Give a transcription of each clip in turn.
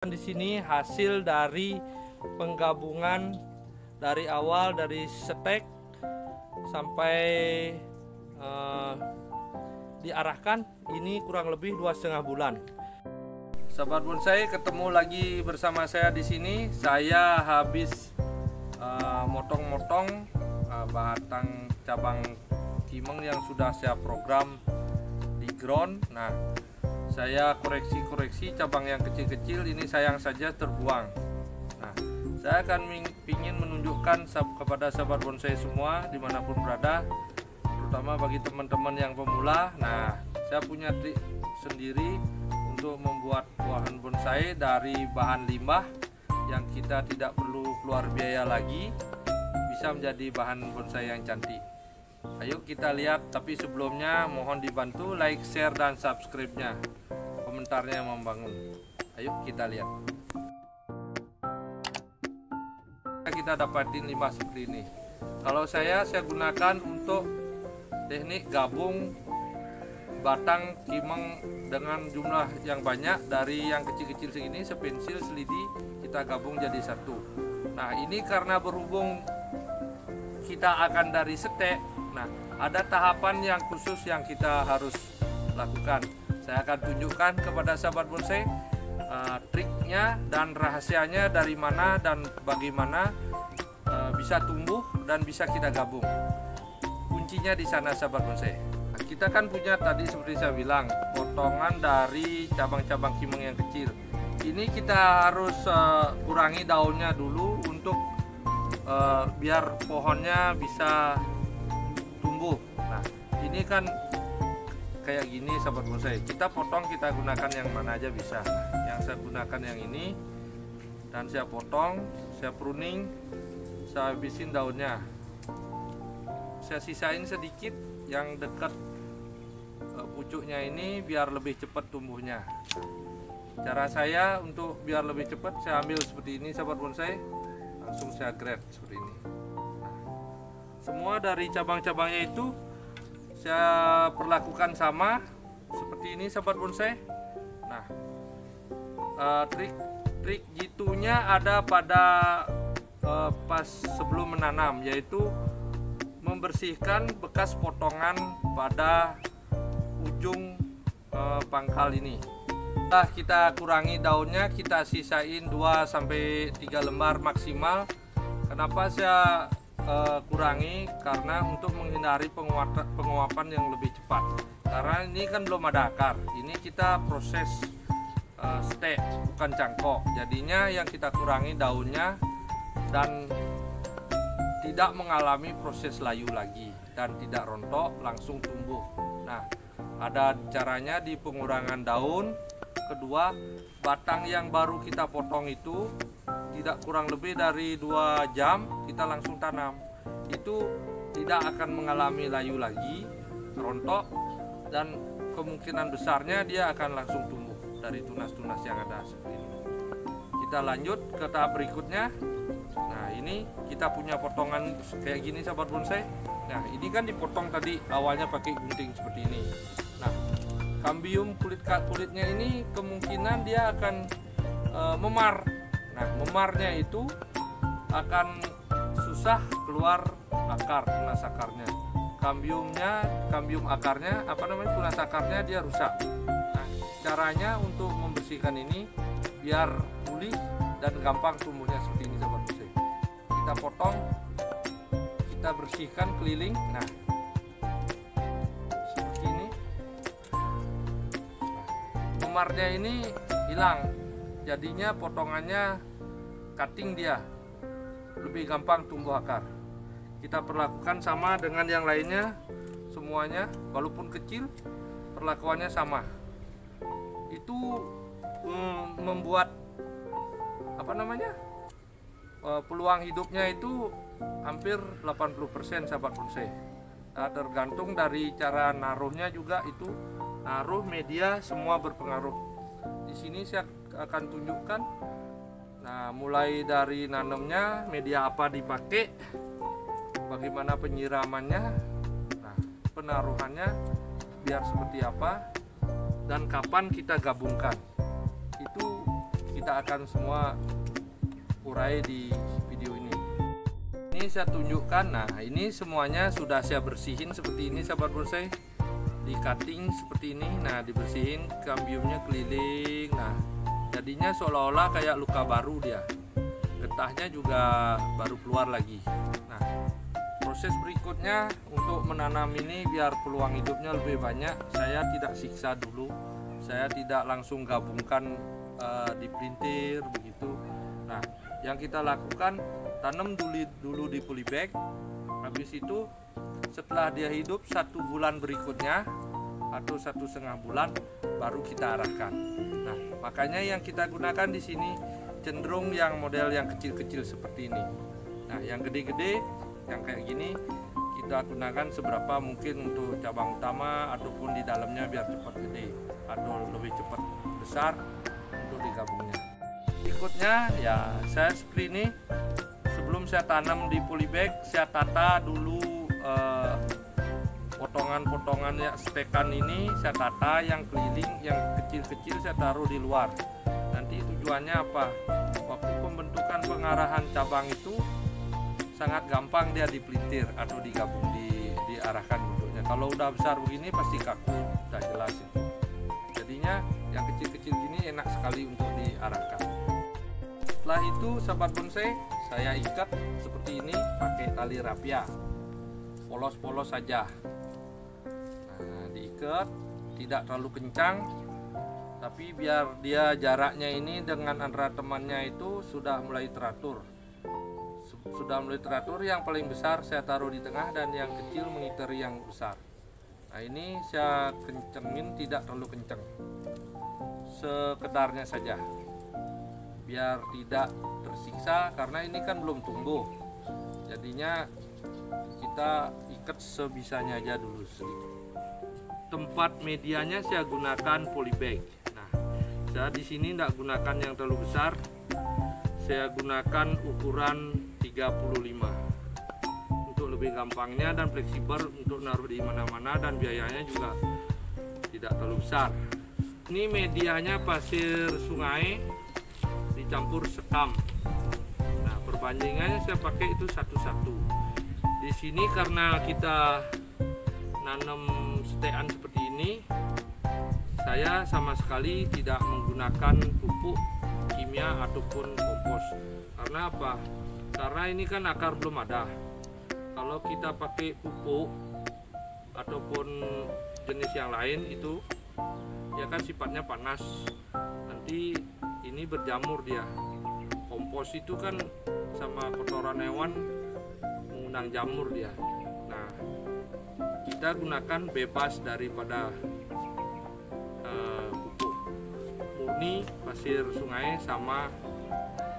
Di sini hasil dari penggabungan dari awal dari stek sampai diarahkan ini kurang lebih 2,5 bulan. Sahabat bonsai, ketemu lagi bersama saya di sini. Saya habis motong-motong batang cabang kimeng yang sudah saya program di ground. Nah, saya koreksi cabang yang kecil-kecil ini sayang saja terbuang. Nah, saya akan ingin menunjukkan kepada sahabat bonsai semua dimanapun berada, terutama bagi teman-teman yang pemula. Nah, saya punya trik sendiri untuk membuat buahan bonsai dari bahan limbah yang kita tidak perlu keluar biaya lagi, bisa menjadi bahan bonsai yang cantik. Ayo kita lihat, tapi sebelumnya mohon dibantu like, share, dan subscribe-nya. Komentarnya membangun. Ayo kita lihat. Kita dapatin limbah seperti ini. Kalau saya gunakan untuk teknik gabung batang kimeng dengan jumlah yang banyak, dari yang kecil-kecil segini, sepensil, selidi, kita gabung jadi satu. Nah, ini karena berhubung kita akan dari setek, nah ada tahapan yang khusus yang kita harus lakukan. Saya akan tunjukkan kepada sahabat bonsai triknya dan rahasianya dari mana dan bagaimana bisa tumbuh dan bisa kita gabung. Kuncinya di sana sahabat bonsai. Kita kan punya tadi seperti saya bilang potongan dari cabang-cabang kimeng yang kecil. Ini kita harus kurangi daunnya dulu untuk biar pohonnya bisa tumbuh. Nah, ini kan kayak gini sahabat bonsai. Kita potong, kita gunakan yang mana aja bisa. Nah, yang saya gunakan yang ini, dan saya potong, saya pruning, saya habisin daunnya. Saya sisain sedikit yang dekat pucuknya ini biar lebih cepat tumbuhnya. Cara saya untuk biar lebih cepat, saya ambil seperti ini sahabat bonsai, langsung saya grab seperti ini. Nah, semua dari cabang-cabangnya itu saya perlakukan sama seperti ini sahabat bonsai. Nah, trik jitunya ada pada pas sebelum menanam, yaitu membersihkan bekas potongan pada ujung pangkal ini. Nah, kita kurangi daunnya, kita sisain 2-3 lembar maksimal. Kenapa saya kurangi? Karena untuk menghindari penguapan yang lebih cepat. Karena ini kan belum ada akar. Ini kita proses stek, bukan cangkok. Jadinya yang kita kurangi daunnya dan tidak mengalami proses layu lagi dan tidak rontok, langsung tumbuh. Nah, ada caranya di pengurangan daun. Kedua, batang yang baru kita potong itu tidak kurang lebih dari 2 jam kita langsung tanam. Itu tidak akan mengalami layu lagi, rontok, dan kemungkinan besarnya dia akan langsung tumbuh dari tunas-tunas yang ada seperti ini. Kita lanjut ke tahap berikutnya. Nah, ini kita punya potongan kayak gini sahabat bonsai. Nah, ini kan dipotong tadi awalnya pakai gunting seperti ini. Nah, kambium kulitnya ini kemungkinan dia akan memar. Nah, memarnya itu akan susah keluar akar, tunas akarnya. Kambium akarnya, tunas akarnya dia rusak. Nah, caranya untuk membersihkan ini biar pulih dan gampang tumbuhnya seperti ini sahabat bonsai. Kita potong, kita bersihkan keliling. Nah, seperti ini. Memarnya ini hilang, jadinya potongannya cutting, dia lebih gampang tumbuh akar. Kita perlakukan sama dengan yang lainnya, semuanya walaupun kecil perlakuannya sama. Itu membuat peluang hidupnya itu hampir 80% sahabat bonsai. Nah, tergantung dari cara naruhnya juga, itu naruh media semua berpengaruh. Di sini saya akan tunjukkan. Nah, mulai dari nanamnya, media apa dipakai, bagaimana penyiramannya, nah, penaruhannya biar seperti apa, dan kapan kita gabungkan. Itu kita akan semua urai di video ini. Ini saya tunjukkan. Nah, ini semuanya sudah saya bersihin seperti ini sahabat bonsai, di cutting seperti ini. Nah, dibersihin kambiumnya keliling. Nah, jadinya seolah-olah kayak luka baru dia, getahnya juga baru keluar lagi. Nah, proses berikutnya untuk menanam ini biar peluang hidupnya lebih banyak, saya tidak siksa dulu, saya tidak langsung gabungkan di pelintir begitu. Nah, yang kita lakukan, tanam dulu di polybag. Habis itu setelah dia hidup 1 bulan berikutnya atau 1,5 bulan baru kita arahkan. Nah, makanya yang kita gunakan di sini cenderung yang model yang kecil-kecil seperti ini. Nah, yang gede-gede yang kayak gini kita gunakan seberapa mungkin untuk cabang utama ataupun di dalamnya biar cepat gede atau lebih cepat besar untuk digabungnya. Berikutnya ya saya seperti ini. Sebelum saya tanam di polybag, saya tata dulu potongan-potongan ya, stekan ini saya tata, yang keliling, yang kecil-kecil saya taruh di luar. Nanti tujuannya apa? Waktu pembentukan pengarahan cabang itu sangat gampang dia dipelintir atau digabung, diarahkan bentuknya. Kalau udah besar begini pasti kaku, udah jelas itu. Jadinya yang kecil-kecil gini enak sekali untuk diarahkan. Setelah itu sahabat bonsai, saya ikat seperti ini pakai tali rapia, polos-polos saja. Nah, diikat tidak terlalu kencang, tapi biar dia jaraknya ini dengan antara temannya itu sudah mulai teratur. Yang paling besar saya taruh di tengah dan yang kecil mengitari yang besar. Nah, ini saya kencengin tidak terlalu kencang, sekedarnya saja biar tidak tersiksa, karena ini kan belum tumbuh. Jadinya kita ikat sebisanya aja dulu sedikit. Tempat medianya saya gunakan polybag. Nah, saya di sini tidak gunakan yang terlalu besar, saya gunakan ukuran 35 untuk lebih gampangnya dan fleksibel untuk naruh di mana-mana, dan biayanya juga tidak terlalu besar. Ini medianya pasir sungai dicampur sekam. Nah, perbandingannya saya pakai itu 1:1. Di sini karena kita nanam setean seperti ini, saya sama sekali tidak menggunakan pupuk kimia ataupun kompos. Karena apa? Karena ini kan akar belum ada. Kalau kita pakai pupuk ataupun jenis yang lain itu ya kan sifatnya panas, nanti ini berjamur dia. Kompos itu kan sama kotoran hewan mengundang jamur dia. Nah, kita gunakan bebas daripada pupuk, murni pasir sungai sama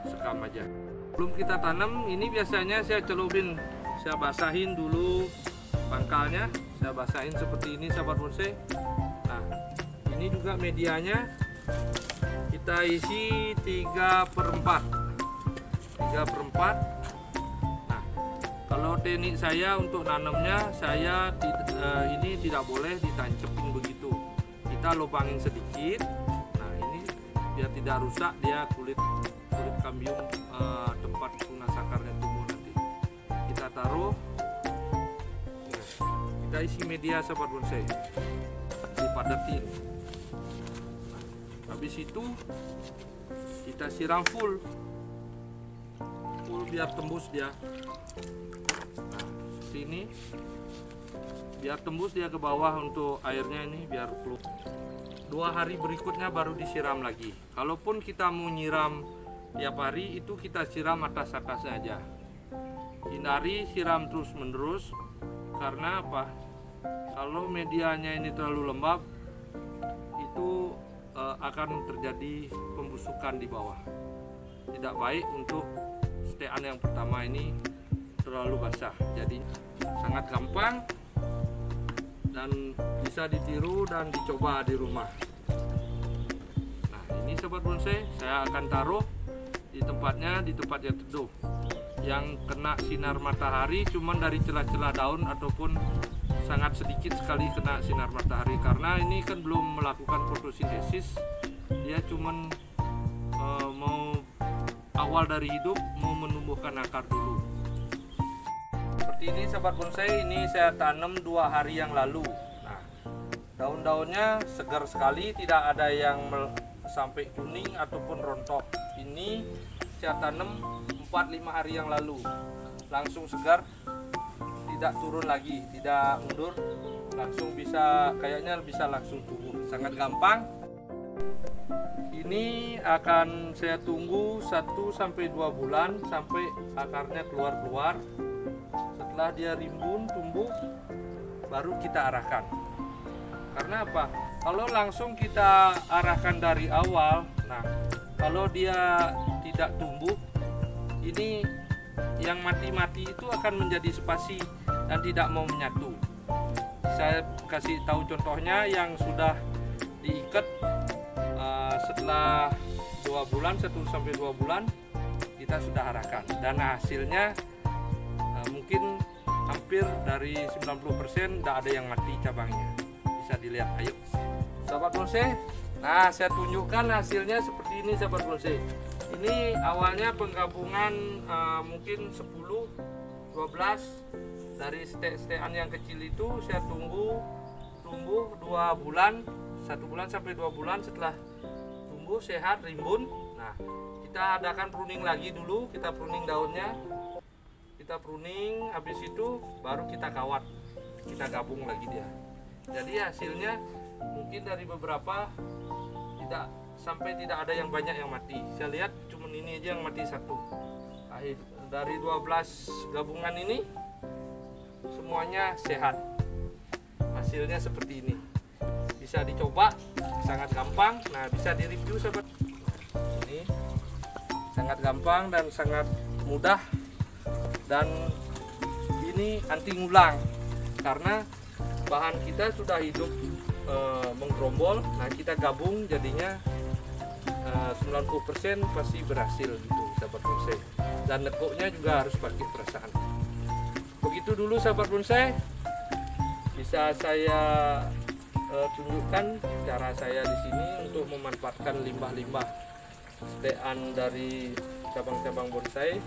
sekam aja. Belum kita tanam, ini biasanya saya celupin, saya basahin dulu pangkalnya, saya basahin seperti ini sahabat bonsai. Nah, ini juga medianya kita isi 3/4. Nah, kalau teknik saya untuk nanamnya, saya ini tidak boleh ditancepin begitu, kita lubangin sedikit. Nah, ini biar tidak rusak dia kulit kambium tempat tunas akarnya tumbuh. Nanti kita taruh, kita isi media sahabat bonsai, dipadatin. Nah, habis itu kita siram full biar tembus dia. Nah, sini biar tembus dia ke bawah untuk airnya ini biar keluar. 2 hari berikutnya baru disiram lagi. Kalaupun kita mau nyiram tiap hari, itu kita siram atas-atasnya aja. Hindari siram terus-menerus, karena apa? Kalau medianya ini terlalu lembab, itu akan terjadi pembusukan di bawah. Tidak baik untuk setean yang pertama ini terlalu basah. Jadi sangat gampang dan bisa ditiru dan dicoba di rumah. Nah, ini sobat bonsai, saya akan taruh di tempat yang teduh, yang kena sinar matahari cuman dari celah-celah daun ataupun sangat sedikit sekali kena sinar matahari, karena ini kan belum melakukan fotosintesis, dia cuman mau awal dari hidup mau menumbuhkan akar dulu. Seperti ini sahabat bonsai, ini saya tanam 2 hari yang lalu. Nah, daun-daunnya segar sekali, tidak ada yang sampai kuning ataupun rontok. Ini saya tanam 4-5 hari yang lalu, langsung segar, tidak turun lagi, tidak mundur, langsung kayaknya bisa langsung tumbuh, sangat gampang. Ini akan saya tunggu 1-2 bulan sampai akarnya keluar. Setelah dia rimbun tumbuh, baru kita arahkan. Karena apa? Kalau langsung kita arahkan dari awal, nah kalau dia tidak tumbuh, ini yang mati-mati itu akan menjadi spasi dan tidak mau menyatu. Saya kasih tahu contohnya yang sudah diikat setelah 2 bulan, 1-2 bulan kita sudah arahkan, dan hasilnya mungkin hampir dari 90% tidak ada yang mati cabangnya. Bisa dilihat, ayo sahabat bonsai. Nah, saya tunjukkan hasilnya seperti ini sahabat bonsai. Ini awalnya penggabungan mungkin 10-12 dari stek-stekan yang kecil itu. Saya tumbuh 2 bulan, 1 bulan sampai 2 bulan. Setelah tumbuh sehat rimbun, nah kita adakan pruning lagi dulu. Kita pruning daunnya, kita pruning, habis itu baru kita kawat, kita gabung lagi dia. Jadi hasilnya mungkin dari beberapa tidak ada yang banyak yang mati. Saya lihat cuma ini aja yang mati 1. Dari 12 gabungan ini semuanya sehat. Hasilnya seperti ini. Bisa dicoba, sangat gampang. Nah, bisa di-review sahabat. Ini sangat gampang dan sangat mudah. Dan ini anti ngulang karena bahan kita sudah hidup menggerombol. Nah, kita gabung jadinya 90% pasti berhasil gitu sahabat bonsai. Dan nekuknya juga harus pakai perasaan. Begitu dulu sahabat bonsai, bisa saya tunjukkan cara saya di sini untuk memanfaatkan limbah-limbah stekan dari cabang-cabang bonsai.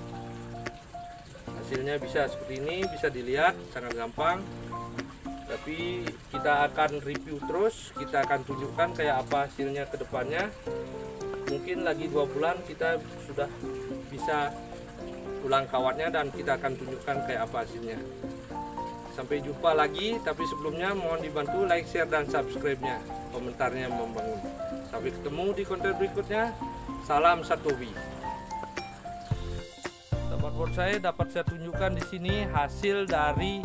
Hasilnya bisa seperti ini, bisa dilihat sangat gampang. Tapi kita akan review terus, kita akan tunjukkan kayak apa hasilnya ke depannya. Mungkin lagi 2 bulan kita sudah bisa ulang kawatnya dan kita akan tunjukkan kayak apa hasilnya. Sampai jumpa lagi, tapi sebelumnya mohon dibantu like, share, dan subscribe-nya. Komentarnya membangun. Sampai ketemu di konten berikutnya. Salam Satobi. Sahabat bonsai, dapat saya tunjukkan di sini hasil dari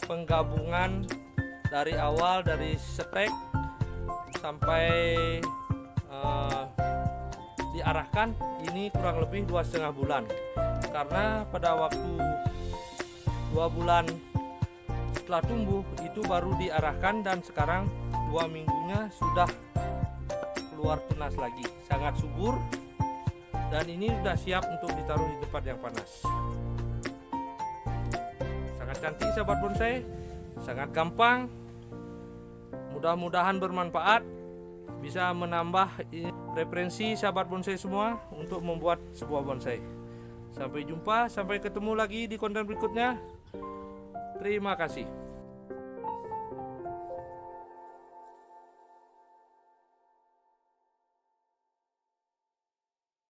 penggabungan dari awal, dari stek sampai diarahkan. Ini kurang lebih 2,5 bulan, karena pada waktu 2 bulan setelah tumbuh itu baru diarahkan, dan sekarang 2 minggunya sudah keluar tunas lagi. Sangat subur dan ini sudah siap untuk ditaruh di tempat yang panas. Sangat cantik sahabat bonsai, sangat gampang. Mudah-mudahan bermanfaat, bisa menambah referensi sahabat bonsai semua untuk membuat sebuah bonsai. Sampai jumpa, sampai ketemu lagi di konten berikutnya. Terima kasih.